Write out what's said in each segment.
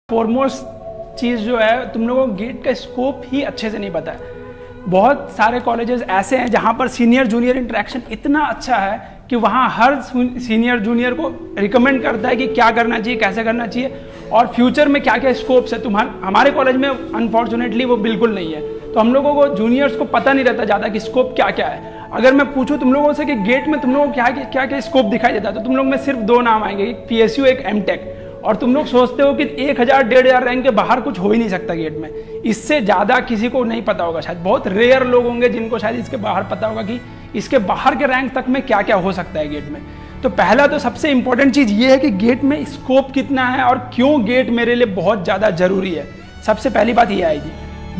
Foremost चीज़ जो है, तुम लोगों को गेट का स्कोप ही अच्छे से नहीं पता है। बहुत सारे कॉलेजेस ऐसे हैं जहाँ पर सीनियर जूनियर इंटरेक्शन इतना अच्छा है कि वहाँ हर सीनियर जूनियर को रिकमेंड करता है कि क्या करना चाहिए, कैसे करना चाहिए और फ्यूचर में क्या क्या स्कोप्स है। हमारे कॉलेज में अनफॉर्चुनेटली वो बिल्कुल नहीं है, तो हम लोगों को जूनियर्स को पता नहीं रहता ज़्यादा कि स्कोप क्या क्या है। अगर मैं पूछूं तुम लोगों से कि गेट में तुम लोगों को क्या क्या स्कोप दिखाई देता है, तो तुम लोग में सिर्फ दो नाम आएंगे, एक PSU एक एमटेक। और तुम लोग सोचते हो कि 1000-1500 रैंक के बाहर कुछ हो ही नहीं सकता गेट में। इससे ज़्यादा किसी को नहीं पता होगा, शायद बहुत रेयर लोग होंगे जिनको शायद इसके बाहर पता होगा कि इसके बाहर के रैंक तक में क्या क्या हो सकता है गेट में। तो पहला तो सबसे इंपॉर्टेंट चीज़ ये है कि गेट में स्कोप कितना है और क्यों गेट मेरे लिए बहुत ज़्यादा ज़रूरी है। सबसे पहली बात ये आएगी।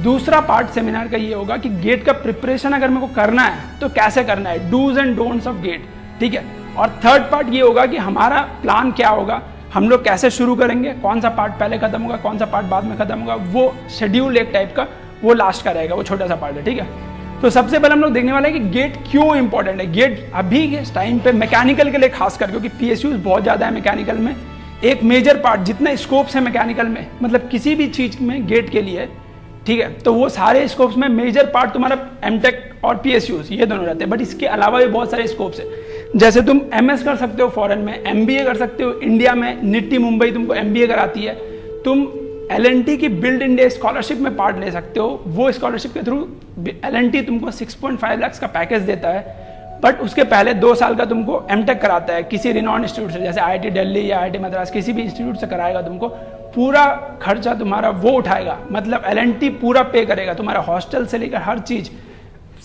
दूसरा पार्ट सेमिनार का ये होगा कि गेट का प्रिपरेशन अगर मेरे को करना है तो कैसे करना है, dos and don'ts of GATE, ठीक है। और थर्ड पार्ट ये होगा कि हमारा प्लान क्या होगा, हम लोग कैसे शुरू करेंगे, कौन सा पार्ट पहले खत्म होगा, कौन सा पार्ट बाद में खत्म होगा, वो शेड्यूल एक टाइप का वो लास्ट का रहेगा, वो छोटा सा पार्ट है, ठीक है। तो सबसे पहले हम लोग देखने वाले हैं कि गेट क्यों इंपॉर्टेंट है। गेट अभी के टाइम पे मैकेनिकल के लिए खासकर, क्योंकि PSUs बहुत ज़्यादा है मैकेनिकल में, एक मेजर पार्ट जितना स्कोप्स है मैकेनिकल में, मतलब किसी भी चीज़ में गेट के लिए, ठीक है, तो वो सारे स्कोप्स में मेजर पार्ट तुम्हारा एमटेक और PSUs ये दोनों रहते हैं। बट इसके अलावा भी बहुत सारे स्कोप्स है, जैसे तुम MS कर सकते हो फॉरेन में, MBA कर सकते हो इंडिया में, निट्टी मुंबई तुमको MBA कराती है, तुम LNT की बिल्ड इंडिया स्कॉलरशिप में पार्ट ले सकते हो। वो स्कॉलरशिप के थ्रू LNT तुमको 6.5 लाख का पैकेज देता है। बट उसके पहले 2 साल का तुमको एमटेक कराता है किसी रिनॉन इंस्टीट्यूट से, जैसे IIT दिल्ली या IIT मद्रास, किसी भी इंस्टीट्यूट से कराएगा तुमको, पूरा खर्चा तुम्हारा वो उठाएगा, मतलब LNT पूरा पे करेगा, तुम्हारा हॉस्टल से लेकर हर चीज़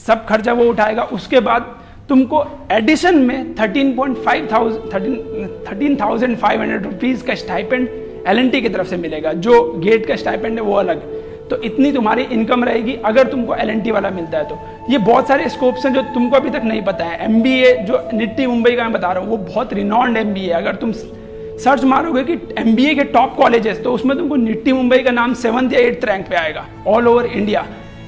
सब खर्चा वो उठाएगा। उसके बाद तुमको एडिशन में 13,500 रुपीज़ का स्टाइपेंड LNT की तरफ से मिलेगा, जो गेट का स्टाइपेंड है वो अलग। तो इतनी तुम्हारी इनकम रहेगी अगर तुमको LNT वाला मिलता है। तो ये बहुत सारे स्कोप्स हैं जो तुमको अभी तक नहीं पता है। MBA जो निट्टी मुंबई का मैं बता रहा हूँ, वो बहुत रिनॉन्ड MBA है। अगर तुम सर्च मारोगे कि MBA के टॉप कॉलेजेस, तो उसमें तुमको निट्टी मुंबई का नाम 7th या 8th रैंक पे आएगा ऑल ओवर इंडिया।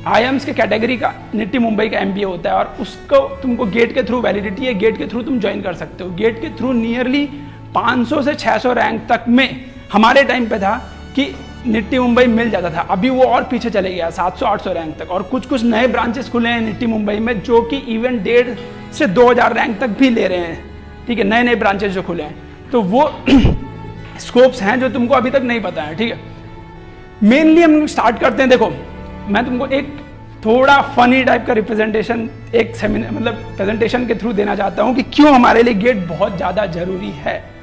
IIMs के कैटेगरी का निट्टी मुंबई का MBA होता है और उसको तुमको गेट के थ्रू वैलिडिटी है, गेट के थ्रू तुम ज्वाइन कर सकते हो। गेट के थ्रू नियरली 500 से 600 रैंक तक में हमारे टाइम पे था कि निट्टी मुंबई मिल जाता था। अभी वो और पीछे चले गया 700-800 रैंक तक, और कुछ नए ब्रांचेस खुले हैं निट्टी मुंबई में जो कि इवन 1,500 से 2,000 रैंक तक भी ले रहे हैं, ठीक है, नए ब्रांचेस जो खुले हैं। तो वो स्कोप्स हैं जो तुमको अभी तक नहीं पता है, ठीक है। मेनली हम स्टार्ट करते हैं। देखो, मैं तुमको एक थोड़ा फनी टाइप का रिप्रेजेंटेशन एक सेमिनार मतलब प्रेजेंटेशन के थ्रू देना चाहता हूँ कि क्यों हमारे लिए गेट बहुत ज़्यादा जरूरी है।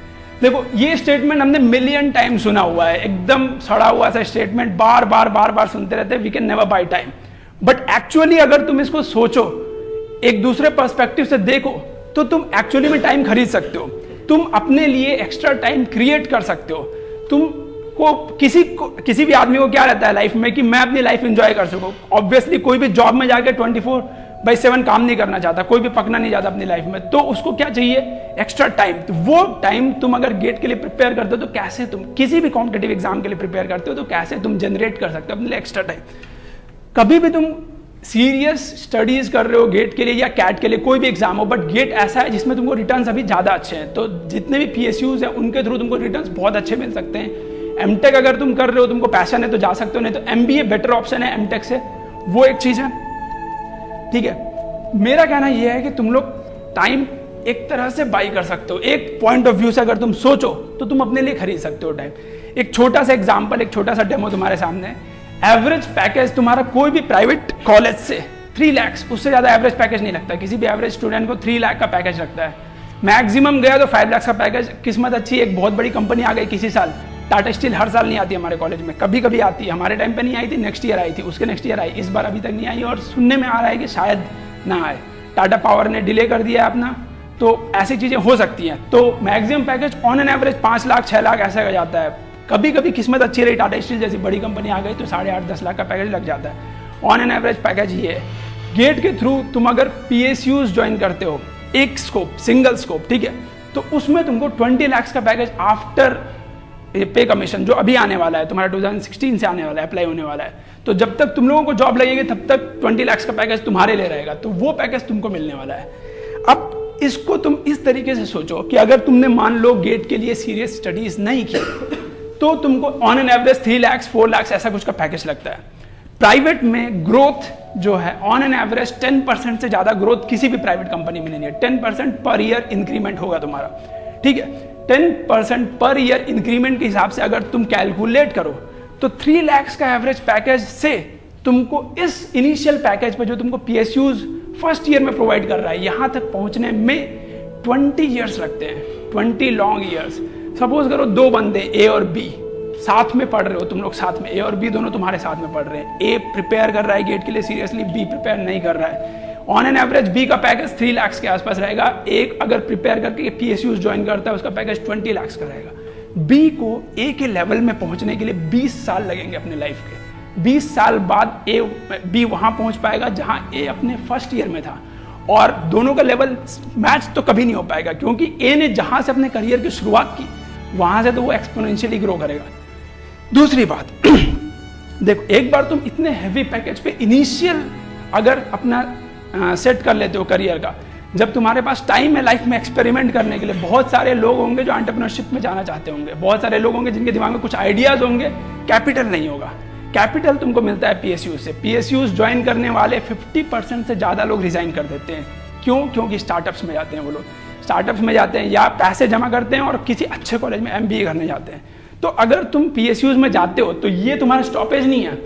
देखो, ये स्टेटमेंट हमने मिलियन टाइम सुना हुआ है, एकदम सड़ा हुआ सा स्टेटमेंट, बार बार सुनते रहते हैं, we can never buy time. But actually अगर तुम इसको सोचो, एक दूसरे पर्सपेक्टिव से देखो, तो तुम एक्चुअली में टाइम खरीद सकते हो, तुम अपने लिए एक्स्ट्रा टाइम क्रिएट कर सकते हो। तुम को किसी भी आदमी को क्या रहता है लाइफ में कि मैं अपनी लाइफ एंजॉय कर सकूं। ऑब्वियसली कोई भी जॉब में जाके 24/7 काम नहीं करना चाहता, कोई भी पकना नहीं चाहता अपनी लाइफ में, तो उसको क्या चाहिए, एक्स्ट्रा टाइम। तो वो टाइम तुम अगर गेट के लिए प्रिपेयर करते हो, तो कैसे तुम किसी भी कॉम्पिटिटिव एग्जाम के लिए प्रिपेयर करते हो, तो कैसे तुम जनरेट कर सकते हो अपने लिए एक्स्ट्रा टाइम। कभी भी तुम सीरियस स्टडीज कर रहे हो गेट के लिए या कैट के लिए, कोई भी एग्जाम हो, बट गेट ऐसा है जिसमें तुमको रिटर्न्स अभी ज़्यादा अच्छे हैं, तो जितने भी PSUs हैं उनके थ्रू तुमको रिटर्न्स बहुत अच्छे मिल सकते हैं। एमटेक अगर तुम कर रहे हो, तुमको पैशन है तो जा सकते हो, नहीं तो MBA बेटर ऑप्शन है एमटेक से, वो एक चीज़ है, ठीक है। मेरा कहना यह है कि तुम लोग टाइम एक तरह से बाई कर सकते हो। एक पॉइंट ऑफ व्यू से अगर तुम सोचो तो तुम अपने लिए खरीद सकते हो टाइम। एक छोटा सा एग्जाम्पल, एक छोटा सा डेमो तुम्हारे सामने है। एवरेज पैकेज तुम्हारा कोई भी प्राइवेट कॉलेज से 3 लाख, उससे ज़्यादा एवरेज पैकेज नहीं लगता। किसी भी एवरेज स्टूडेंट को 3 लाख का पैकेज लगता है। मैक्सिमम गया तो 5 लाख का पैकेज। किस्मत अच्छी, एक बहुत बड़ी कंपनी आ गई किसी साल, टाटा स्टील हर साल नहीं आती हमारे कॉलेज में, कभी कभी आती है। हमारे टाइम पे नहीं आई थी, नेक्स्ट ईयर आई थी, उसके नेक्स्ट ईयर आई, इस बार अभी तक नहीं आई और सुनने में आ रहा है कि शायद ना आए। टाटा पावर ने डिले कर दिया अपना, तो ऐसी चीज़ें हो सकती हैं। तो maximum package on an average 5 lakh 6 lakh ऐसा हो जाता है। कभी कभी किस्मत अच्छी रही, टाटा स्टील जैसी बड़ी कंपनी आ गई तो 8.5-10 लाख का पैकेज लग जाता है। ऑन एन एवरेज पैकेज ये है। गेट के थ्रू तुम अगर PSUs ज्वाइन करते हो, एक स्कोप, सिंगल स्कोप, ठीक है, तो उसमें तुमको 20 लाख का पैकेज आफ्टर पे कमीशन जो अभी आने वाला है, तुम्हारा 2016 से आने वाला है, अप्लाई होने वाला है। तो जब तक तुम लोगों को जॉब लगेगी तब तक 20 लाख का पैकेज तुम्हारे लिए रहेगा, तो वो पैकेज तुमको मिलने वाला है। अब इसको तुम इस तरीके से सोचो कि अगर तुमने मान लो गेट के लिए सीरियस स्टडीज नहीं की, तो तुमको on an average 3 lakh 4 lakh ऐसा कुछ का पैकेज लगता है। प्राइवेट में ग्रोथ जो है ऑन एन एवरेज 10% से ज़्यादा ग्रोथ किसी भी प्राइवेट कंपनी में नहीं है। 10% पर ईयर इंक्रीमेंट होगा तुम्हारा, ठीक है। 10% पर ईयर इंक्रीमेंट के हिसाब से अगर तुम कैलकुलेट करो तो 3 लाख का एवरेज पैकेज से तुमको इस इनिशियल पैकेज पे जो तुमको PSUs फर्स्ट ईयर में प्रोवाइड कर रहा है, यहाँ तक पहुँचने में 20 ईयर्स लगते हैं, 20 लॉन्ग ईयर्स। सपोज करो 2 बंदे A और B साथ में पढ़ रहे हो, तुम लोग साथ में, A और B दोनों तुम्हारे साथ में पढ़ रहे हैं। A प्रिपेयर कर रहा है गेट के लिए सीरियसली, B प्रिपेयर नहीं कर रहा है। ऑन एन एवरेज B का पैकेज 3 लाख के आसपास रहेगा। एक अगर प्रिपेयर करके PSUs ज्वाइन करता है उसका पैकेज 20 लाख का रहेगा। B को A के लेवल में पहुंचने के लिए 20 साल लगेंगे अपने लाइफ के। 20 साल बाद B वहां पहुंच पाएगा जहां A अपने फर्स्ट ईयर में था, और दोनों का लेवल मैच तो कभी नहीं हो पाएगा, क्योंकि A ने जहां से अपने करियर की शुरुआत की वहां से तो वो एक्सपोनेंशियली ग्रो करेगा। दूसरी बात देखो, एक बार तुम इतने हैवी पैकेज पे इनिशियल अगर अपना सेट कर लेते हो करियर का, जब तुम्हारे पास टाइम है लाइफ में एक्सपेरिमेंट करने के लिए, बहुत सारे लोग होंगे जो एंटरप्रेन्योरशिप में जाना चाहते होंगे, बहुत सारे लोग होंगे जिनके दिमाग में कुछ आइडियाज होंगे, कैपिटल नहीं होगा। कैपिटल तुमको मिलता है PSU से। PSUs ज्वाइन करने वाले 50% से ज़्यादा लोग रिजाइन कर देते हैं। क्यों? क्योंकि स्टार्टअप्स में जाते हैं वो लोग, स्टार्टअप्स में जाते हैं या पैसे जमा करते हैं और किसी अच्छे कॉलेज में MBA करने जाते हैं। तो अगर तुम PSUs में जाते हो तो ये तुम्हारा स्टॉपेज नहीं है।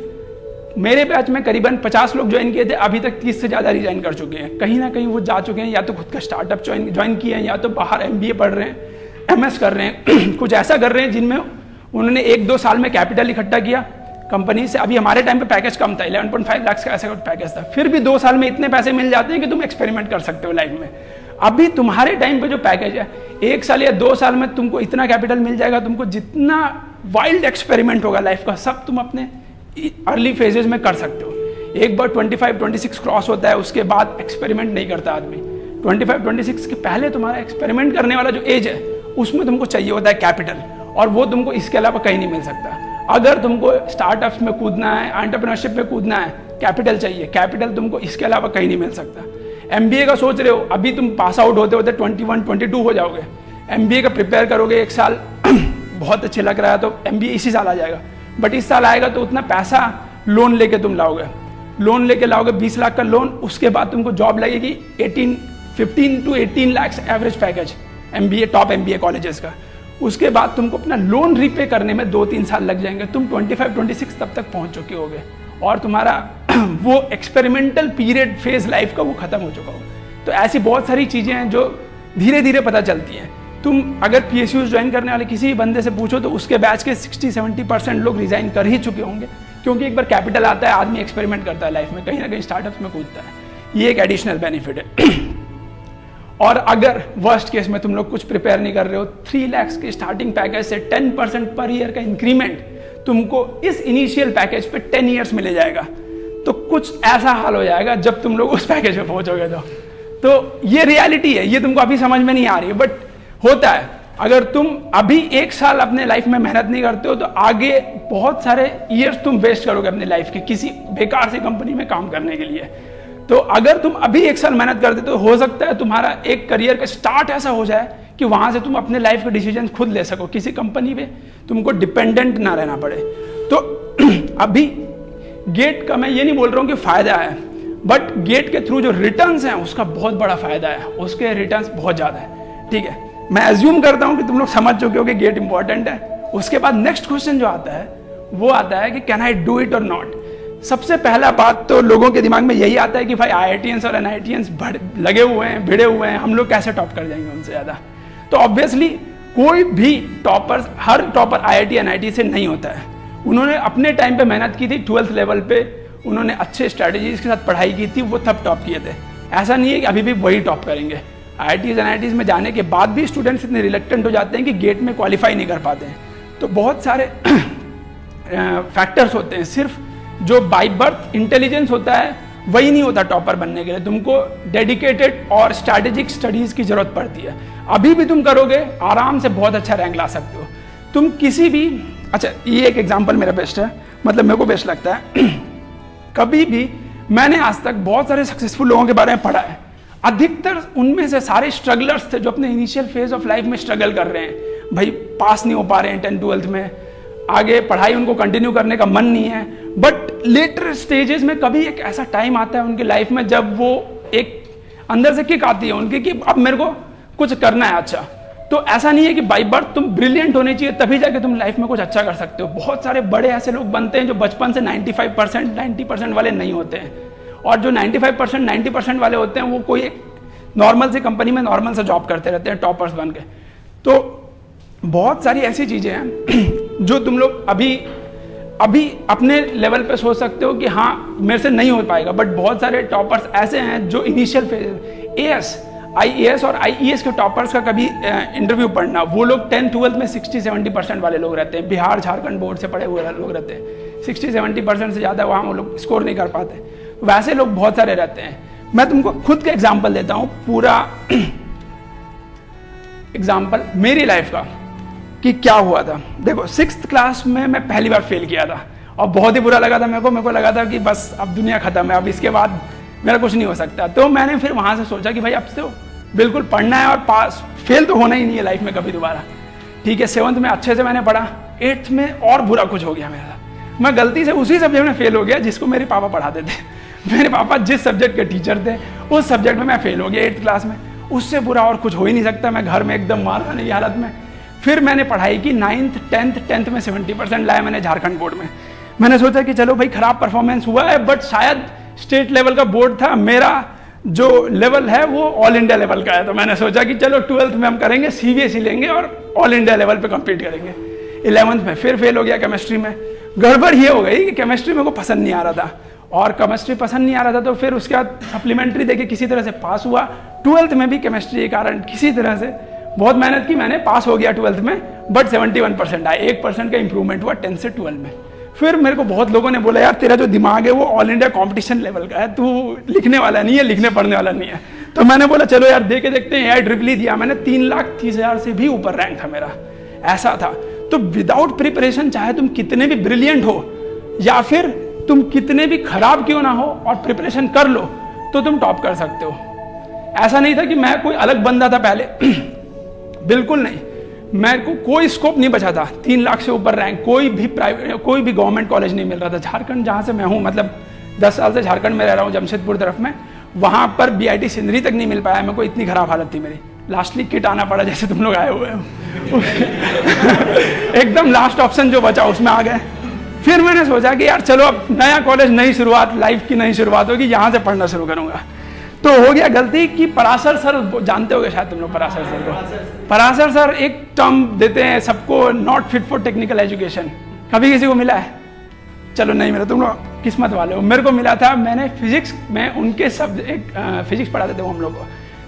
मेरे बैच में करीबन 50 लोग ज्वाइन किए थे, अभी तक 30 से ज़्यादा रिजाइन कर चुके हैं। कहीं ना कहीं वो जा चुके हैं, या तो खुद का स्टार्टअप ज्वाइन किए हैं, या तो बाहर MBA पढ़ रहे हैं, MS कर रहे हैं, कुछ ऐसा कर रहे हैं जिनमें उन्होंने 1-2 साल में कैपिटल इकट्ठा किया कंपनी से। अभी हमारे टाइम पे पैकेज कम था, 11.5 लाख का ऐसा कुछ पैकेज था, फिर भी 2 साल में इतने पैसे मिल जाते हैं कि तुम एक्सपेरिमेंट कर सकते हो लाइफ में। अभी तुम्हारे टाइम पे जो पैकेज है, 1 साल या 2 साल में तुमको इतना कैपिटल मिल जाएगा, तुमको जितना वाइल्ड एक्सपेरिमेंट होगा लाइफ का सब तुम अपने अर्ली फेजेस में कर सकते हो। एक बार 25-26 क्रॉस होता है उसके बाद एक्सपेरिमेंट नहीं करता आदमी। 25-26 के पहले तुम्हारा एक्सपेरिमेंट करने वाला जो एज है उसमें तुमको चाहिए होता है कैपिटल, और वो तुमको इसके अलावा कहीं नहीं मिल सकता। अगर तुमको स्टार्टअप्स में कूदना है, एंटरप्रेन्योरशिप में कूदना है, कैपिटल चाहिए। कैपिटल तुमको इसके अलावा कहीं नहीं मिल सकता। MBA का सोच रहे हो, अभी तुम पास आउट होते होते 21-22 हो जाओगे। MBA का प्रिपेयर करोगे 1 साल बहुत अच्छे लग रहा है तो MBA इसी साल आ जाएगा, बट इस साल आएगा तो उतना पैसा लोन लेके तुम लाओगे, लोन लेके लाओगे 20 लाख का लोन। उसके बाद तुमको जॉब लगेगी 15 to 18 lakh average package MBA, top MBA colleges का। उसके बाद तुमको अपना लोन रीपे करने में 2-3 साल लग जाएंगे। तुम 25-26 तब तक पहुंच चुके होगे और तुम्हारा वो एक्सपेरिमेंटल पीरियड फेज लाइफ का वो खत्म हो चुका होगा। तो ऐसी बहुत सारी चीज़ें हैं जो धीरे धीरे पता चलती हैं। तुम अगर PSUs ज्वाइन करने वाले किसी भी बंदे से पूछो तो उसके बैच के 60-70% लोग रिजाइन कर ही चुके होंगे, क्योंकि एक बार कैपिटल आता है आदमी एक्सपेरिमेंट करता है लाइफ में, कहीं ना कहीं स्टार्टअप्स में कूदता है। ये एक एडिशनल बेनिफिट है। और अगर वर्स्ट केस में तुम लोग कुछ प्रिपेयर नहीं कर रहे हो, 3 लाख के स्टार्टिंग पैकेज से 10% पर ईयर का इंक्रीमेंट तुमको इस इनिशियल पैकेज पे 10 ईयर्स मिले जाएगा, तो कुछ ऐसा हाल हो जाएगा जब तुम लोग उस पैकेज पे पहुंचोगे। तो ये रियलिटी है, ये तुमको अभी समझ में नहीं आ रही है, बट होता है। अगर तुम अभी 1 साल अपने लाइफ में मेहनत नहीं करते हो तो आगे बहुत सारे ईयर्स तुम वेस्ट करोगे अपने लाइफ के किसी बेकार सी कंपनी में काम करने के लिए। तो अगर तुम अभी 1 साल मेहनत करते तो हो सकता है तुम्हारा एक करियर का स्टार्ट ऐसा हो जाए कि वहां से तुम अपने लाइफ के डिसीजन खुद ले सको, किसी कंपनी पे तुमको डिपेंडेंट ना रहना पड़े। तो अभी गेट का मैं ये नहीं बोल रहा हूँ कि फायदा है, बट गेट के थ्रू जो रिटर्न्स हैं उसका बहुत बड़ा फायदा है, उसके रिटर्न्स बहुत ज्यादा है। ठीक है, मैं एज्यूम करता हूँ कि तुम लोग समझ चुके हो कि गेट इंपॉर्टेंट है। उसके बाद नेक्स्ट क्वेश्चन जो आता है वो आता है कि कैन आई डू इट और नॉट। सबसे पहला बात तो लोगों के दिमाग में यही आता है कि भाई IITians और NITians लगे हुए हैं, भिड़े हुए हैं, हम लोग कैसे टॉप कर जाएंगे उनसे ज़्यादा। तो ऑब्वियसली कोई भी टॉपर, हर टॉपर IIT NIT से नहीं होता है। उन्होंने अपने टाइम पे मेहनत की थी, 12th लेवल पे उन्होंने अच्छे स्ट्रैटेजीज के साथ पढ़ाई की थी, वो तब टॉप किए थे। ऐसा नहीं है कि अभी भी वही टॉप करेंगे। IITs NITs में जाने के बाद भी स्टूडेंट्स इतने रिलेक्टेंट हो जाते हैं कि गेट में क्वालिफाई नहीं कर पाते हैं। तो बहुत सारे फैक्टर्स होते हैं, सिर्फ जो बाय बर्थ इंटेलिजेंस होता है वही नहीं होता टॉपर बनने के लिए। तुमको डेडिकेटेड और स्ट्रैटेजिक स्टडीज की जरूरत पड़ती है। अभी भी तुम करोगे आराम से बहुत अच्छा रैंक ला सकते हो। तुम किसी भी, अच्छा ये एक एग्जांपल मेरा बेस्ट है, मतलब मेरे को बेस्ट लगता है। कभी भी मैंने आज तक बहुत सारे सक्सेसफुल लोगों के बारे में पढ़ा है, अधिकतर उनमें से सारे स्ट्रगलर्स थे जो अपने इनिशियल फेज ऑफ लाइफ में स्ट्रगल कर रहे हैं। भाई पास नहीं हो पा रहे हैं 10th 12th में, आगे पढ़ाई उनको कंटिन्यू करने का मन नहीं है, बट लेटर स्टेजेस में कभी एक ऐसा टाइम आता है उनकी लाइफ में जब वो एक अंदर से किक आती है उनकी कि अब मेरे को कुछ करना है अच्छा। तो ऐसा नहीं है कि बाई बर्थ तुम ब्रिलियंट होने चाहिए तभी जाके तुम लाइफ में कुछ अच्छा कर सकते हो। बहुत सारे बड़े ऐसे लोग बनते हैं जो बचपन से 95% 90% वाले नहीं होते हैं, और जो 95% 90% वाले होते हैं वो कोई एक नॉर्मल सी कंपनी में नॉर्मल सा जॉब करते रहते हैं टॉपर्स बन के। तो बहुत सारी ऐसी चीज़ें हैं जो तुम लोग अभी अपने लेवल पे सोच सकते हो कि हाँ मेरे से नहीं हो पाएगा, बट बहुत सारे टॉपर्स ऐसे हैं जो इनिशियल फेज IAS और IES के टॉपर्स का कभी इंटरव्यू पढ़ना, वो लोग 10th-12th में 60-70% वाले लोग रहते हैं, बिहार झारखंड बोर्ड से पढ़े हुए लोग रहते हैं, 60-70% से ज़्यादा वहाँ वो लोग स्कोर नहीं कर पाते। वैसे लोग बहुत सारे रहते हैं। मैं तुमको खुद का एग्जाम्पल देता हूँ, पूरा एग्जाम्पल मेरी लाइफ का कि क्या हुआ था। देखो 6th क्लास में मैं पहली बार फेल किया था और बहुत ही बुरा लगा था मेरे को लगा था कि बस अब दुनिया खत्म है, अब इसके बाद मेरा कुछ नहीं हो सकता। तो मैंने फिर वहाँ से सोचा कि भाई अब तो बिल्कुल पढ़ना है और पास, फेल तो होना ही नहीं है लाइफ में कभी दोबारा। ठीक है, 7th में अच्छे से मैंने पढ़ा, 8th में और बुरा कुछ हो गया मेरा। मैं गलती से उसी सब्जेक्ट में फेल हो गया जिसको मेरे पापा पढ़ाते थे। मेरे पापा जिस सब्जेक्ट के टीचर थे उस सब्जेक्ट में मैं फेल हो गया 8th क्लास में। उससे बुरा और कुछ हो ही नहीं सकता। मैं घर में एकदम मार खाने की हालत में। फिर मैंने पढ़ाई की 9th 10th में 70% लाया मैंने झारखंड बोर्ड में। मैंने सोचा कि चलो भाई खराब परफॉर्मेंस हुआ है, बट शायद स्टेट लेवल का बोर्ड था, मेरा जो लेवल है वो ऑल इंडिया लेवल का है। तो मैंने सोचा कि चलो 12th में हम करेंगे CBSE लेंगे और ऑल इंडिया लेवल पे कम्पीट करेंगे। 11th में फिर फेल हो गया केमिस्ट्री में। गड़बड़ ये हो गई कि केमिस्ट्री मेरे को पसंद नहीं आ रहा था, और केमिस्ट्री पसंद नहीं आ रहा था तो फिर उसके बाद सप्लीमेंट्री देके किसी तरह से पास हुआ। 12th में भी केमिस्ट्री के कारण किसी तरह से बहुत मेहनत की मैंने, पास हो गया 12th में, बट 71% आया। 1% का इंप्रूवमेंट हुआ 10 से 12 में। फिर मेरे को बहुत लोगों ने बोला यार तेरा जो दिमाग है वो ऑल इंडिया कंपटीशन लेवल का है, तू लिखने वाला नहीं है, लिखने पढ़ने वाला नहीं है। तो मैंने बोला चलो यार दे के देखते हैं। IEEE दिया मैंने, 3,30,000 से भी ऊपर रैंक था मेरा, ऐसा था। तो विदाउट प्रिपरेशन, चाहे तुम कितने भी ब्रिलियंट हो या फिर तुम कितने भी खराब क्यों ना हो, और प्रिपरेशन कर लो तो तुम टॉप कर सकते हो। ऐसा नहीं था कि मैं कोई अलग बंदा था पहले, बिल्कुल नहीं। मेरे को कोई स्कोप नहीं बचा था। 3 लाख से ऊपर रैंक, कोई भी गवर्नमेंट कॉलेज नहीं मिल रहा था। झारखंड जहाँ से मैं हूँ, मतलब 10 साल से झारखंड में रह रहा हूँ, जमशेदपुर तरफ में, वहाँ पर BIT सिंदरी तक नहीं मिल पाया मेरे को, इतनी खराब हालत थी मेरी। लास्टली किट आना पड़ा, जैसे तुम लोग आए हुए हो। एकदम लास्ट ऑप्शन जो बचा उसमें आ गए। फिर मैंने सोचा कि यार चलो अब नया कॉलेज, नई शुरुआत, लाइफ की नई शुरुआत होगी, यहाँ से पढ़ना शुरू करूँगा। तो हो गया गलती कि पराशर सर, जानते होगे शायद तुम लोग पराशर सर को। पराशर सर एक टर्म देते हैं सबको, not fit for technical education. कभी किसी को मिला है? चलो नहीं मिला, तुम लोग किस्मत वाले हो। मेरे को मिला था, मैंने फिजिक्स में उनके सब्जेक्ट, फिजिक्स पढ़ाते थे वो हम लोग को,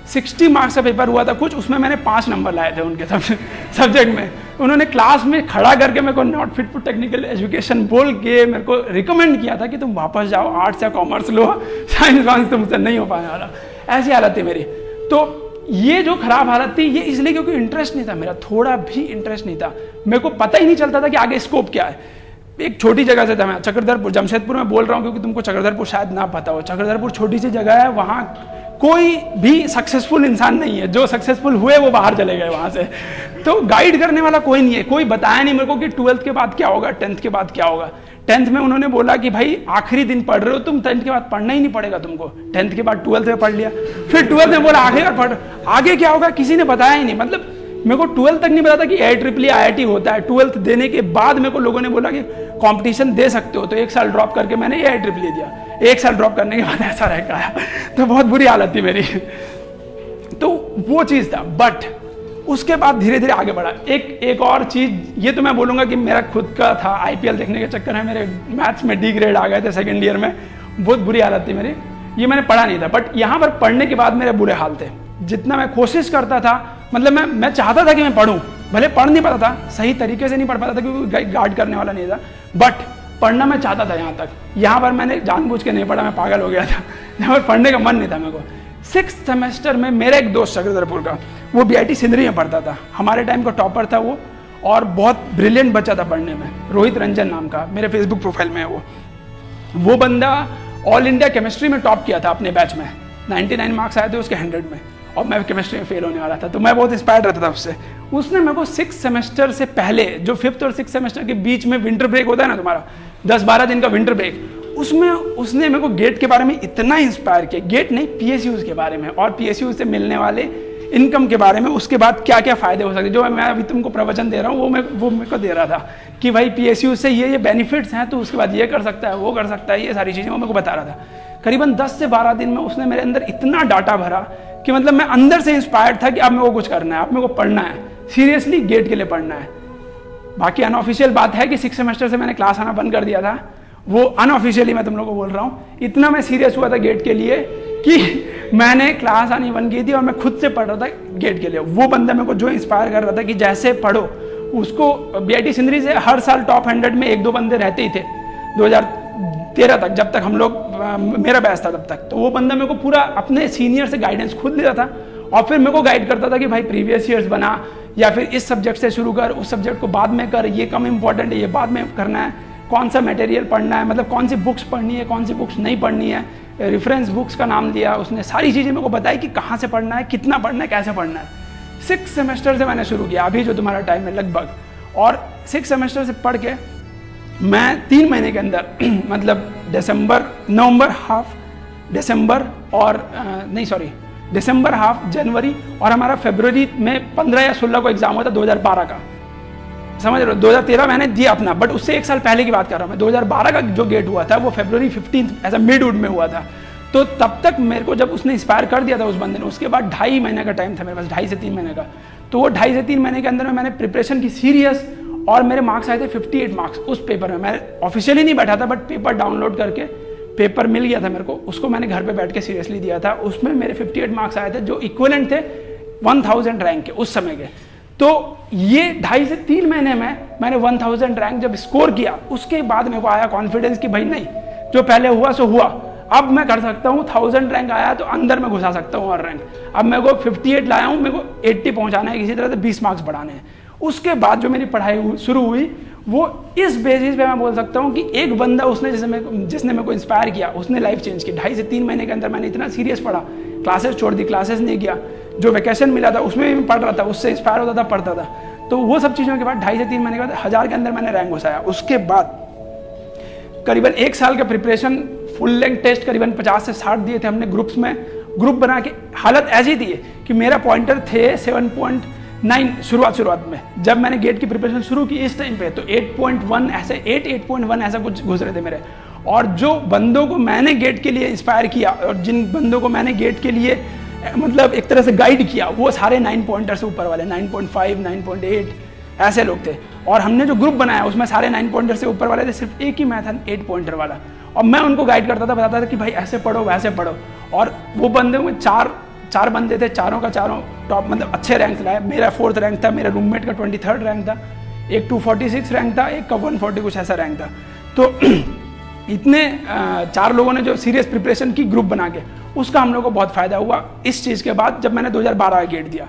60 मार्क्स का पेपर हुआ था कुछ, उसमें मैंने 5 नंबर लाए थे उनके सब्जेक्ट में। उन्होंने क्लास में खड़ा करके मेरे को not fit for technical education बोल के मेरे को रिकमेंड किया था कि तुम वापस जाओ, आर्ट्स या कॉमर्स लो, साइंस वाइंस तुमसे नहीं हो पाने वाला। ऐसी हालत थी मेरी। तो ये जो खराब हालत थी ये इसलिए क्योंकि इंटरेस्ट नहीं था मेरा, थोड़ा भी इंटरेस्ट नहीं था। मेरे को पता ही नहीं चलता था कि आगे स्कोप क्या है। एक छोटी जगह से था मैं, चक्रधरपुर, जमशेदपुर में बोल रहा हूँ क्योंकि तुमको चक्रधरपुर शायद ना पता हो। चक्रधरपुर छोटी सी जगह है, वहाँ कोई भी सक्सेसफुल इंसान नहीं है। जो सक्सेसफुल हुए वो बाहर चले गए वहाँ से। तो गाइड करने वाला कोई नहीं है, कोई बताया नहीं मेरे को कि 12th के बाद क्या होगा, 10th के बाद क्या होगा। 10th में उन्होंने बोला कि भाई आखिरी दिन पढ़ रहे हो तुम, 10th के बाद पढ़ना ही नहीं पड़ेगा तुमको। 10th के बाद 12th में पढ़ लिया, फिर 12th में बोला आखिर पढ़, आगे क्या होगा किसी ने बताया ही नहीं। मतलब मेरे को 12th तक नहीं पता था कि IEEE IIT होता है। 12th देने के बाद मेरे को लोगों ने बोला कि कंपटीशन दे सकते हो, तो 1 साल ड्रॉप करके मैंने IEEE दिया। 1 साल ड्रॉप करने के बाद ऐसा रह गया, तो बहुत बुरी हालत थी मेरी। तो वो चीज़ था, बट उसके बाद धीरे धीरे आगे बढ़ा। एक और चीज़, ये तो मैं बोलूँगा कि मेरा खुद का था, IPL देखने के चक्कर में मेरे मैथ्स में D ग्रेड आ गए थे 2nd ईयर में, बहुत बुरी हालत थी मेरी। ये मैंने पढ़ा नहीं था, बट यहाँ पर पढ़ने के बाद मेरे बुरे हाल थे। जितना मैं कोशिश करता था, मतलब मैं चाहता था कि मैं पढ़ूं, भले पढ़ नहीं पाता था, सही तरीके से नहीं पढ़ पाता था क्योंकि गार्ड करने वाला नहीं था, बट पढ़ना मैं चाहता था। यहाँ तक, यहाँ पर मैंने जानबूझ के नहीं पढ़ा, मैं पागल हो गया था। यहाँ पर पढ़ने का मन नहीं था मेरे को। 6th सेमेस्टर में मेरा एक दोस्त चक्रधरपुर का, वो BIT सिंदरी में पढ़ता था, हमारे टाइम का टॉपर था वो, और बहुत ब्रिलियंट बच्चा था पढ़ने में। रोहित रंजन नाम का, मेरे फेसबुक प्रोफाइल में है वो बंदा ऑल इंडिया केमिस्ट्री में टॉप किया था अपने बैच में। 99 मार्क्स आए थे उसके 100 में, और मैं केमिस्ट्री में फेल होने वाला था। तो मैं बहुत इंस्पायर्ड रहता था उससे। उसने मेरे को 6 सेमेस्टर से पहले, जो 5th और 6th सेमेस्टर के बीच में विंटर ब्रेक होता है ना तुम्हारा, 10-12 दिन का विंटर ब्रेक, उसमें उसने मेरे को गेट के बारे में इतना इंस्पायर किया, गेट नहीं PSUs के बारे में और PSU से मिलने वाले इनकम के बारे में, उसके बाद क्या क्या फ़ायदे हो सकते, जो मैं अभी तुमको प्रवचन दे रहा हूँ वो मेरे को दे रहा था कि भाई PSU से ये बेनिफिट्स हैं, तो उसके बाद ये कर सकता है, वो कर सकता है, ये सारी चीज़ें वो मेरे को बता रहा था। करीबन 10 से 12 दिन में उसने मेरे अंदर इतना डाटा भरा कि मतलब मैं अंदर से इंस्पायर्ड था कि अब मेरे को कुछ करना है, अब मेरे को पढ़ना है, सीरियसली गेट के लिए पढ़ना है। बाकी अनऑफिशियल बात है कि 6 सेमेस्टर से मैंने क्लास आना बंद कर दिया था, वो अनऑफिशियली मैं तुम लोगों को बोल रहा हूँ। इतना मैं सीरियस हुआ था गेट के लिए कि मैंने क्लास आनी बंद की थी और मैं खुद से पढ़ रहा था गेट के लिए। वो बंदा मेरे को जो इंस्पायर कर रहा था कि जैसे पढ़ो, उसको BIT सिंदरी से हर साल टॉप 100 में 1-2 बंदे रहते ही थे 2013 तक, जब तक हम लोग, मेरा बैच था तब तक। तो वो बंदा मेरे को पूरा अपने सीनियर से गाइडेंस खुद लेता था और फिर मेरे को गाइड करता था कि भाई प्रीवियस ईयर्स बना, या फिर इस सब्जेक्ट से शुरू कर, उस सब्जेक्ट को बाद में कर, ये कम इंपॉर्टेंट है, ये बाद में करना है, कौन सा मटेरियल पढ़ना है, मतलब कौन सी बुक्स पढ़नी है, कौन सी बुक्स नहीं पढ़नी है, रेफरेंस बुक्स का नाम दिया उसने, सारी चीज़ें मेरे को बताई कि कहाँ से पढ़ना है, कितना पढ़ना है, कैसे पढ़ना है। 6 सेमेस्टर से मैंने शुरू किया, अभी जो तुम्हारा टाइम है लगभग, और 6 सेमेस्टर से पढ़ के मैं 3 महीने के अंदर मतलब नवंबर हाफ दिसंबर और दिसंबर हाफ जनवरी, और हमारा फरवरी में 15 या 16 को एग्जाम हुआ था 2012 का, समझ रहे हो। 2013 मैंने दिया अपना, बट उससे 1 साल पहले की बात कर रहा हूँ मैं। 2012 का जो गेट हुआ था वो फरवरी 15 ऐसा मिड में हुआ था। तो तब तक मेरे को जब उसने इंस्पायर कर दिया था उस बंदे ने, उसके बाद 2.5 महीने का टाइम था मेरे पास, 2.5 से 3 महीने का। तो वो 2.5 से 3 महीने के अंदर में मैंने प्रिपरेशन की सीरियस, और मेरे मार्क्स आए थे 58 मार्क्स उस पेपर में। मैं ऑफिशियली नहीं बैठा था, बट पेपर डाउनलोड करके पेपर मिल गया था मेरे को, उसको मैंने घर पे बैठ के सीरियसली दिया था। उसमें मेरे 58 मार्क्स आए थे जो इक्विवेलेंट थे 1000 रैंक के उस समय के। तो ये 2.5 से 3 महीने में मैंने 1000 रैंक जब स्कोर किया, उसके बाद मेरे को आया कॉन्फिडेंस कि भाई नहीं, जो पहले हुआ सो हुआ, अब मैं कर सकता हूँ। 1000 रैंक आया तो अंदर में घुसा सकता हूँ और रैंक। अब मेरे को 58 लाया हूँ, मेरे को 80 पहुँचाना है, किसी तरह से 20 मार्क्स बढ़ाने हैं। उसके बाद जो मेरी पढ़ाई शुरू हुई, वो इस बेसिस पे मैं बोल सकता हूँ कि एक बंदा जिसने मेरे को इंस्पायर किया, उसने लाइफ चेंज की। 2.5 से 3 महीने के अंदर मैंने इतना सीरियस पढ़ा, क्लासेस छोड़ दी, क्लासेस नहीं किया, जो वैकेशन मिला था उसमें भी मैं पढ़ रहा था, उससे इंस्पायर होता था, पढ़ता था। तो वो सब चीज़ों के बाद 2.5 से 3 महीने के बाद 1000 के अंदर मैंने रैंक घुसाया। उसके बाद करीबन 1 साल का प्रिपरेशन, फुल लेंथ टेस्ट करीबन 50 से 60 दिए थे हमने ग्रुप्स में। ग्रुप बना के हालत ऐसी थी कि मेरा पॉइंटर थे 7.9 शुरुआत में, जब मैंने गेट की प्रिपरेशन शुरू की इस टाइम पे, तो 8.1 ऐसे 8.1 ऐसा कुछ घुस रहे थे मेरे। और जो बंदों को मैंने गेट के लिए इंस्पायर किया और जिन बंदों को मैंने गेट के लिए मतलब एक तरह से गाइड किया, वो सारे 9 पॉइंटर से ऊपर वाले, 9.5, 9.8 ऐसे लोग थे। और हमने जो ग्रुप बनाया उसमें सारे 9 पॉइंटर से ऊपर वाले थे, सिर्फ एक ही मैं था 8 पॉइंटर वाला। और मैं उनको गाइड करता था, बताता था कि भाई ऐसे पढ़ो, वैसे पढ़ो। और वो बंदे में चार बंदे थे, चारों का चारों टॉप मतलब अच्छे रैंक लाए। मेरा 4th रैंक था, मेरा रूममेट का 23rd रैंक था, एक 246 रैंक था, एक का 140 कुछ ऐसा रैंक था। तो इतने 4 लोगों ने जो सीरियस प्रिपरेशन की ग्रुप बना के, उसका हम लोग को बहुत फायदा हुआ। इस चीज़ के बाद जब मैंने 2012 गेट दिया,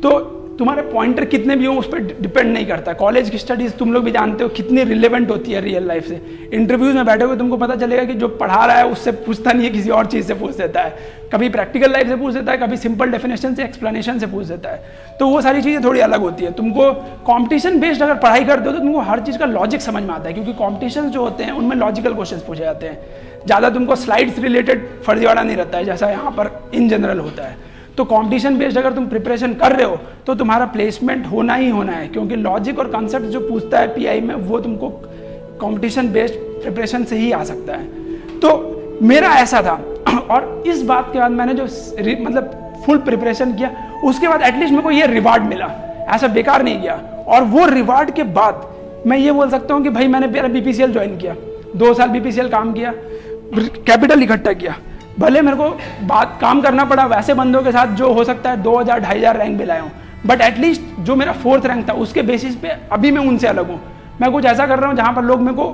तो तुम्हारे पॉइंटर कितने भी हो उस पर डिपेंड नहीं करता। कॉलेज की स्टडीज़ तुम लोग भी जानते हो कितनी रिलेवेंट होती है रियल लाइफ से। इंटरव्यूज में बैठे हुए तुमको पता चलेगा कि जो पढ़ा रहा है उससे पूछता नहीं है, किसी और चीज़ से पूछ देता है, कभी प्रैक्टिकल लाइफ से पूछ देता है, कभी सिंपल डेफिनेशन से, एक्सप्लेनेशन से पूछ देता है। तो वो सारी चीज़ें थोड़ी अलग होती है। तुमको कॉम्पिटिशन बेस्ड अगर पढ़ाई करते हो तो तुमको हर चीज़ का लॉजिक समझ में आता है, क्योंकि कॉम्पिटिशन जो होते हैं उनमें लॉजिकल क्वेश्चन पूछे जाते हैं। ज़्यादा तुमको स्लाइड्स रिलेटेड फर्जीवाड़ा नहीं रहता है जैसा यहाँ पर इन जनरल होता है। तो कंपटीशन बेस्ड अगर तुम प्रिपरेशन कर रहे हो तो तुम्हारा प्लेसमेंट होना ही होना है, क्योंकि लॉजिक और कॉन्सेप्ट जो पूछता है पीआई में वो तुमको कंपटीशन बेस्ड प्रिपरेशन से ही आ सकता है। तो मेरा ऐसा था। और इस बात के बाद मैंने जो मतलब फुल प्रिपरेशन किया, उसके बाद एटलीस्ट मेरे को ये रिवार्ड मिला, ऐसा बेकार नहीं गया। और वो रिवार्ड के बाद मैं ये बोल सकता हूँ कि भाई मैंने मेरा बीपीसीएल ज्वाइन किया, 2 साल बीपीसीएल काम किया, कैपिटल इकट्ठा किया। भले मेरे को बात काम करना पड़ा वैसे बंदों के साथ जो हो सकता है 2000 2500 रैंक भी लाया हूँ, बट एटलीस्ट जो मेरा 4th रैंक था उसके बेसिस पे अभी मैं उनसे अलग हूँ। मैं कुछ ऐसा कर रहा हूँ जहाँ पर लोग मेरे को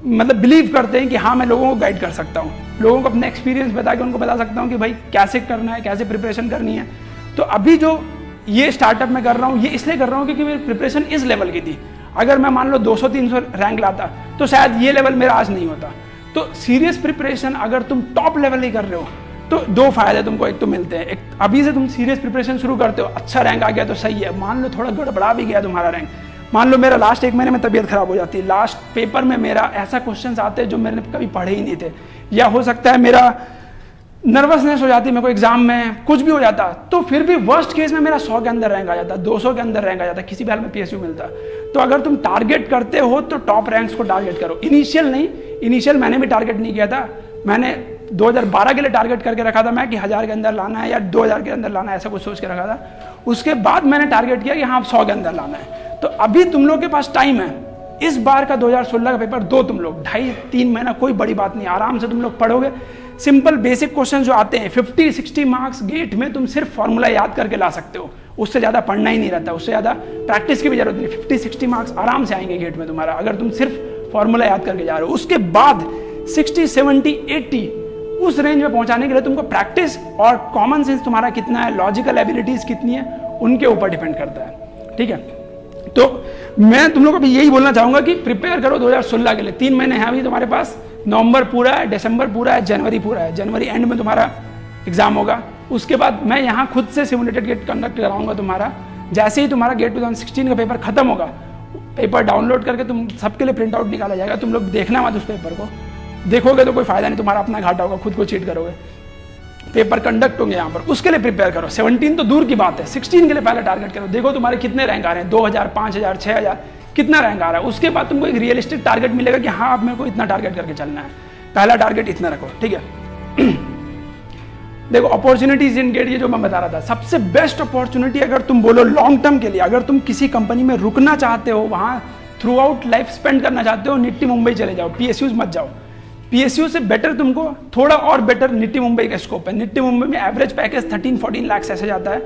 मतलब बिलीव करते हैं कि हाँ मैं लोगों को गाइड कर सकता हूँ, लोगों को अपना एक्सपीरियंस बता के उनको बता सकता हूँ कि भाई कैसे करना है, कैसे प्रिपरेशन करनी है। तो अभी जो ये स्टार्टअप मैं कर रहा हूँ ये इसलिए कर रहा हूँ क्योंकि मेरी प्रिपरेशन इस लेवल की थी। अगर मैं मान लो 200-300 रैंक लाता तो शायद ये लेवल मेरा आज नहीं होता। तो सीरियस प्रिपरेशन अगर तुम टॉप लेवल ही कर रहे हो तो दो फायदे तुमको एक तो मिलते हैं, एक अभी से तुम सीरियस प्रिपरेशन शुरू करते हो, अच्छा रैंक आ गया तो सही है, मान लो थोड़ा गड़बड़ा भी गया तुम्हारा रैंक, मान लो मेरा लास्ट 1 महीने में तबीयत खराब हो जाती है, लास्ट पेपर में मेरा ऐसा क्वेश्चंस आते हैं जो मैंने कभी पढ़े ही नहीं थे, या हो सकता है मेरा नर्वसनेस हो जाती है मेरे को एग्जाम में, कुछ भी हो जाता, तो फिर भी वर्स्ट केस में मेरा 100 के अंदर रैंक आ जाता, 200 के अंदर रैंक आ जाता, किसी भी हाल में पीएसयू मिलता। तो अगर तुम टारगेट करते हो तो टॉप रैंक्स को टारगेट करो, इनिशियल नहीं, इनिशियल मैंने भी टारगेट नहीं किया था, मैंने 2012 के लिए टारगेट करके रखा था मैं कि 1000 के अंदर लाना है या 2000 के अंदर लाना है, ऐसा कुछ सोच के रखा था। उसके बाद मैंने टारगेट किया कि हाँ 100 के अंदर लाना है। तो अभी तुम लोग के पास टाइम है, इस बार का 2016 का पेपर दो तुम लोग, 2.5-3 महीना, कोई बड़ी बात नहीं, आराम से तुम लोग पढ़ोगे। सिंपल बेसिक क्वेश्चन जो आते हैं 50-60 मार्क्स गेट में तुम सिर्फ फॉर्मूला याद करके ला सकते हो, उससे ज़्यादा पढ़ना ही नहीं रहता, उससे ज़्यादा प्रैक्टिस की भी जरूरत नहीं। 50-60 मार्क्स आराम से आएंगे गेट में तुम्हारा, अगर तुम सिर्फ फॉर्मूला याद करके जा रहे हो। उसके बाद 60, 70, 80 उस रेंज में पहुंचाने के लिए तुमको प्रैक्टिस और कॉमन सेंस तुम्हारा कितना है, लॉजिकल एबिलिटीज कितनी है, उनके ऊपर डिपेंड करता है। ठीक है, तो मैं तुम लोग को भी यही बोलना चाहूंगा कि प्रिपेयर करो 2016 के लिए। 3 महीने हैं अभी तुम्हारे पास, नवंबर पूरा है, दिसंबर पूरा है, जनवरी पूरा है, जनवरी एंड में तुम्हारा एग्जाम होगा। उसके बाद मैं यहाँ खुद से सिमुलेटेड गेट कंडक्ट कराऊंगा तुम्हारा। जैसे ही तुम्हारा गेट 2016 का पेपर खत्म होगा, पेपर डाउनलोड करके तुम सबके लिए प्रिंट आउट निकाला जाएगा, तुम लोग देखना मत उस पेपर को, देखोगे तो कोई फायदा नहीं, तुम्हारा अपना घाटा होगा, खुद को चीट करोगे। पेपर कंडक्ट होंगे यहाँ पर, उसके लिए प्रिपेयर करो। 17 तो दूर की बात है, 16 के लिए पहले टारगेट करो, देखो तुम्हारे कितने रैंक आ रहे हैं, 2000, 5000, 6000 कितना रैंक आ रहा है। उसके बाद तुमको एक रियलिस्टिक टारगेट मिलेगा कि हाँ अब मेरे को इतना टारगेट करके चलना है, पहला टारगेट इतना रखो। ठीक है देखो अपॉर्चुनिटीज इन गेट, ये जो मैं बता रहा था, सबसे बेस्ट अपॉर्चुनिटी अगर तुम बोलो लॉन्ग टर्म के लिए, अगर तुम किसी कंपनी में रुकना चाहते हो, वहां थ्रू आउट लाइफ स्पेंड करना चाहते हो, निफ्टी मुंबई चले जाओ, पीएसयूज मत जाओ। पीएसयू से बेटर तुमको थोड़ा और बेटर निफ्टी मुंबई का स्कोप है। निफ्टी मुंबई में एवरेज पैकेज 13-14 लाख ऐसे जाता है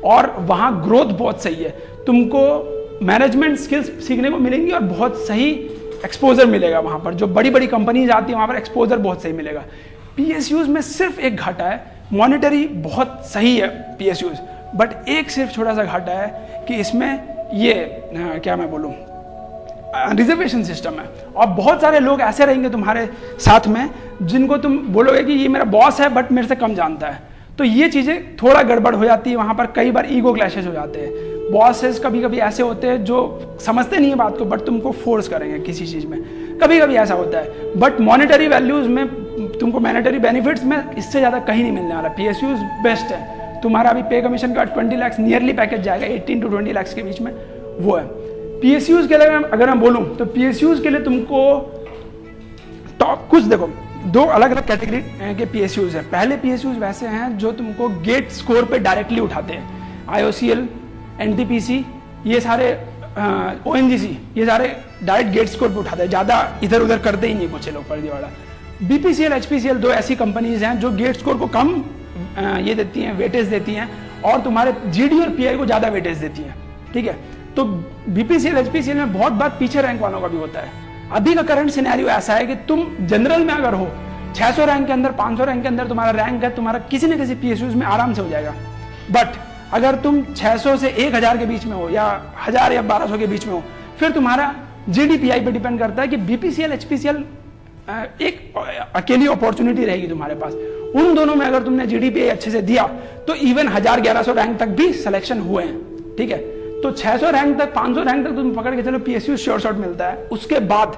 और वहां ग्रोथ बहुत सही है, तुमको मैनेजमेंट स्किल्स सीखने को मिलेंगी और बहुत सही एक्सपोजर मिलेगा वहां पर। जो बड़ी बड़ी कंपनीज आती है वहां पर एक्सपोजर बहुत सही मिलेगा। पीएसयूज में सिर्फ एक घाटा है, मॉनिटरी बहुत सही है पीएसयूज, बट एक सिर्फ छोटा सा घाटा है कि इसमें ये क्या मैं बोलूँ, रिजर्वेशन सिस्टम है। और बहुत सारे लोग ऐसे रहेंगे तुम्हारे साथ में जिनको तुम बोलोगे कि ये मेरा बॉस है बट मेरे से कम जानता है, तो ये चीज़ें थोड़ा गड़बड़ हो जाती है वहाँ पर। कई बार ईगो क्लैशेस हो जाते हैं, बॉसेस कभी कभी ऐसे होते हैं जो समझते नहीं है बात को बट तुमको फोर्स करेंगे किसी चीज़ में, कभी कभी ऐसा होता है। बट मॉनेटरी वैल्यूज में तुमको, मॉनेटरी बेनिफिट्स में इससे ज़्यादा कहीं नहीं मिलने वाला। पीएसयूज बेस्ट है, तुम्हारा अभी पे कमीशन का 20 लाख नियरली पैकेज जाएगा, 18 to 20 लाख के बीच में वो है। पीएसयूज के लिए अगर मैं बोलूं तो पीएसयूज के लिए तुमको टॉप कुछ देखो, दो अलग अलग कैटेगरी के पीएसयूज हैं। पहले पीएसयूज वैसे हैं जो तुमको गेट स्कोर पे डायरेक्टली उठाते हैं, आईओसीएल, एनटीपीसी, ये सारे ओएनजीसी, ये सारे डायरेक्ट गेट स्कोर पे उठाते हैं, ज़्यादा इधर उधर करते ही नहीं कुछ लोग फर्जीवाड़ा। बीपीसीएल, एचपीसीएल दो ऐसी कंपनीज हैं जो गेट स्कोर को कम ये देती हैं, वेटेज देती हैं और तुम्हारे जीडी और पीआई को ज़्यादा वेटेज देती हैं। ठीक है, तो बीपीसीएल, एचपीसीएल में बहुत बार पीछे रैंक वालों का भी होता है। अभी का करंट सिनेरियो ऐसा है कि तुम जनरल में अगर हो 600 रैंक के अंदर, 500 रैंक के अंदर तुम्हारा रैंक है, तुम्हारा किसी न किसी पीएसयूज में आराम से हो जाएगा। बट अगर तुम 600 से 1000 के बीच में हो या 1000 या 1200 के बीच में हो, फिर तुम्हारा जीडीपीआई पे डिपेंड करता है कि बीपीसीएल, एचपीसीएल एक अकेली अपॉर्चुनिटी रहेगी तुम्हारे पास। उन दोनों में अगर तुमने जीडीपीआई अच्छे से दिया तो इवन 1000-1100 रैंक तक भी सिलेक्शन हुए हैं। ठीक है, तो 600 रैंक तक, 500 रैंक तक तुम पकड़ के चलो, पीएसयू श्योर शॉट मिलता है। उसके बाद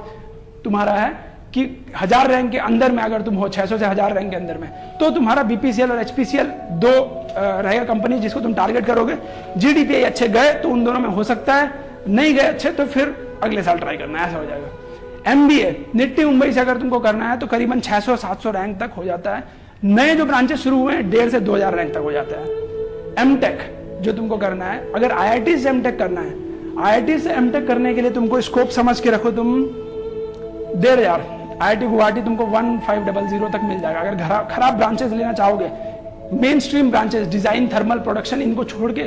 तुम्हारा है कि 1000 रैंक के अंदर में अगर तुम हो, 600 से 1000 रैंक के अंदर में, तो तुम्हारा बीपीसीएल और एचपीसीएल दो रहेगा कंपनी जिसको तुम टारगेट करोगे। जीडीपीआई अच्छे गए तो उन दोनों में हो सकता है, नहीं गए अच्छे तो फिर अगले साल ट्राई करना, ऐसा हो जाएगा। एमबीए निफ्टी मुंबई से अगर तुमको करना है तो करीबन 600-700 रैंक तक हो जाता है। नए जो ब्रांचेस शुरू हुए हैं 1,500 से 2,000 रैंक तक हो जाता है। एमटेक जो तुमको करना है, अगर आईआईटी से एमटेक करना है, आईआईटी से एमटेक करने के लिए तुमको स्कोप समझ के रखो, तुम 1,500 आईआईटी गुवाहाटी तुमको 1500 तक मिल जाएगा। अगर खराब ब्रांचेस लेना चाहोगे, main stream branches, design, thermal, production, इनको छोड़ के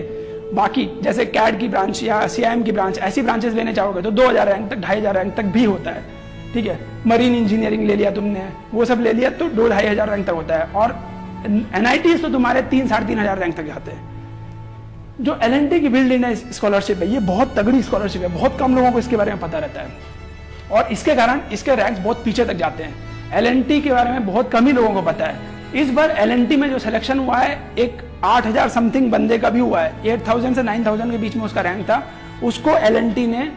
बाकी जैसे कैड की ब्रांच या सीआईएम की ब्रांच, ऐसी ब्रांचेस लेने चाहोगे तो 2000 रैंक तक, 2500 रैंक तक भी होता है। ठीक है, मरीन इंजीनियरिंग ले लिया तुमने, वो सब ले लिया तो 2-2,500 रैंक तक होता है। और एनआईटी तो तुम्हारे 3-3,500 रैंक तक जाते हैं। जो एलएनटी की बिल्ड इन स्कॉलरशिप है, ये बहुत तगड़ी स्कॉलरशिप है, बहुत कम लोगों को इसके बारे में पता रहता है और इसके कारण इसके रैंक्स बहुत पीछे तक जाते हैं। एलएनटी के बारे में बहुत कम ही लोगों को पता है। इस बार LNT में जो सिलेक्शन हुआ है एक 8,000 समथिंग बंदे का भी हुआ है, 8,000 से 9,000 के बीच में उसका रैंक था, उसको LNT ने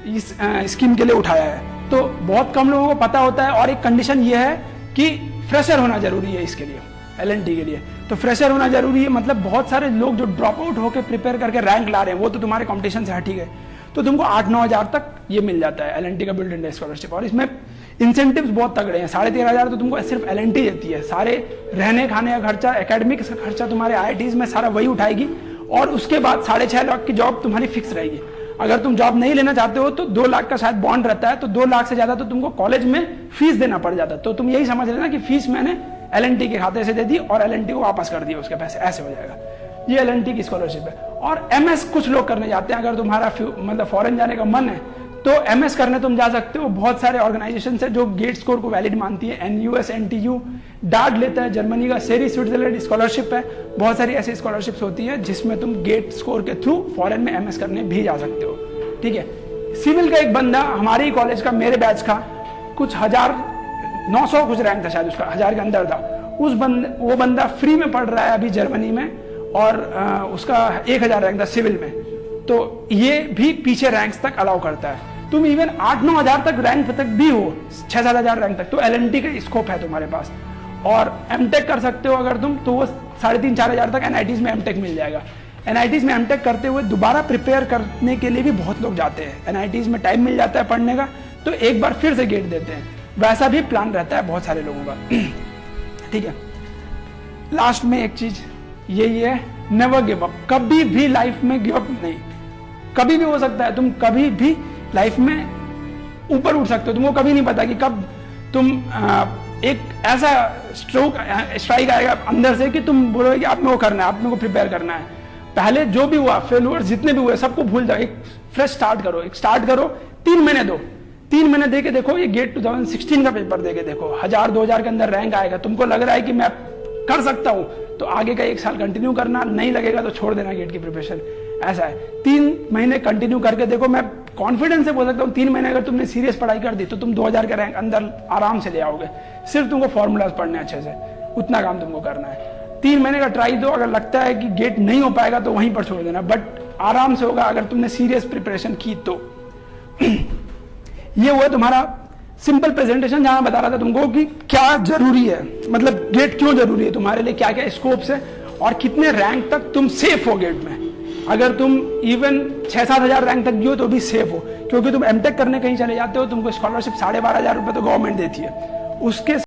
इस स्कीम के लिए उठाया है। तो बहुत कम लोगों को पता होता है। और एक कंडीशन ये है कि फ्रेशर होना जरूरी है इसके लिए, LNT के लिए। तो फ्रेशर होना जरूरी है, मतलब बहुत सारे लोग जो ड्रॉप आउट होकर प्रिपेयर करके रैंक ला रहे हैं वो तो तुम्हारे कंपटीशन से हट ही गए, तो तुमको 8-9 हज़ार तक ये मिल जाता है LNT का बिल्ड इन स्कॉलरशिप। और इसमें इंसेंटिव्स बहुत तगड़े हैं। 13,500 तो तुमको सिर्फ LNT देती है, सारे रहने खाने का खर्चा, एकेडमिक का खर्चा तुम्हारे IITs में सारा वही उठाएगी। और उसके बाद 6.5 लाख की जॉब तुम्हारी फिक्स रहेगी। अगर तुम जॉब नहीं लेना चाहते हो तो 2 लाख का शायद बॉन्ड रहता है, तो 2 लाख से ज्यादा तो तुमको कॉलेज में फीस देना पड़ जाता है। तो तुम यही समझ लेना कि फीस मैंने LNT के खाते से दे दी और LNT को वापस कर दिया उसके पैसे, ऐसे हो जाएगा। ये LNT की स्कॉलरशिप है। और MS कुछ लोग करने जाते हैं। अगर तुम्हारा मतलब फॉरेन जाने का मन है तो MS करने तुम जा सकते हो। बहुत सारे ऑर्गेनाइजेशन है जो गेट स्कोर को वैलिड मानती है, NUS, NTU, डार्ट लेता है जर्मनी का, सेरी स्विट्जरलैंड स्कॉलरशिप है। बहुत सारी ऐसी स्कॉलरशिप्स होती है जिसमें तुम गेट स्कोर के थ्रू फॉरेन में MS करने भी जा सकते हो, ठीक है। सिविल का एक बंदा हमारे ही कॉलेज का, मेरे बैच का, कुछ 1,900 कुछ रैंक था शायद उसका, 1,000 के अंदर था। वो बंदा फ्री में पढ़ रहा है अभी जर्मनी में, और उसका 1,000 रैंक था सिविल में। तो ये भी पीछे रैंक्स तक अलाउ करता है। तुम इवन 8-9 हज़ार तक रैंक तक भी हो, 6-7 हज़ार रैंक तक, तो LNT का स्कोप है तुम्हारे पास। और MTech कर सकते हो अगर तुम, तो वो 3,500-4 हज़ार तक NITs में MTech मिल जाएगा। NITs में MTech करते हुए दोबारा प्रिपेयर करने के लिए भी बहुत लोग जाते हैं। NITs में टाइम मिल जाता है पढ़ने का, तो एक बार फिर से गेट देते हैं। वैसा भी प्लान रहता है बहुत सारे लोगों का, ठीक है। लास्ट में एक चीज यही है, नेवर गिव अप। कभी भी लाइफ में गिव अप नहीं, कभी भी हो सकता है, तुम कभी भी लाइफ में ऊपर उठ सकते हो। तुमको कभी नहीं पता कि कब तुम एक ऐसा स्ट्राइक आएगा अंदर से कि तुम बोलोगे कि आप में वो करना है, आप में को प्रिपेयर करना है। पहले जो भी हुआ, फेल्यूअर्स जितने भी हुए, सबको भूल जाओ, एक फ्रेश स्टार्ट करो। 3 महीने दो, 3 महीने दे के देखो। ये गेट 2016 का पेपर दे के देखो, 1,000-2,000 के अंदर रैंक आएगा। तुमको लग रहा है कि मैं कर सकता हूं, तो आगे का 1 साल कंटिन्यू करना, नहीं लगेगा तो छोड़ देना गेट की प्रिपरेशन। ऐसा है, 3 महीने कंटिन्यू करके देखो। मैं कॉन्फिडेंस से बोल सकता हूँ 3 महीने अगर तुमने सीरियस पढ़ाई कर दी तो तुम 2,000 के रैंक अंदर आराम से ले आओगे। सिर्फ तुमको फॉर्मूलाज पढ़ने अच्छे से, उतना काम तुमको करना है। 3 महीने का ट्राई दो, अगर लगता है कि गेट नहीं हो पाएगा तो वहीं पर छोड़ देना, बट आराम से होगा अगर तुमने सीरियस प्रिपरेशन की तो। ये हुआ तुम्हारा सिंपल प्रेजेंटेशन, जहां बता रहा था तुमको कि क्या जरूरी है, मतलब गेट क्यों जरूरी है तुम्हारे लिए, क्या क्या स्कोप्स है और कितने रैंक तक तुम सेफ हो गेट में। अगर तुम इवन 6-7 हज़ार रैंक तक भी हो तो भी सेफ हो, क्योंकि तुम MTech करने कहीं चले जाते हो, तुमको स्कॉलरशिप 12,500 रुपये तो गवर्नमेंट देती है। उसके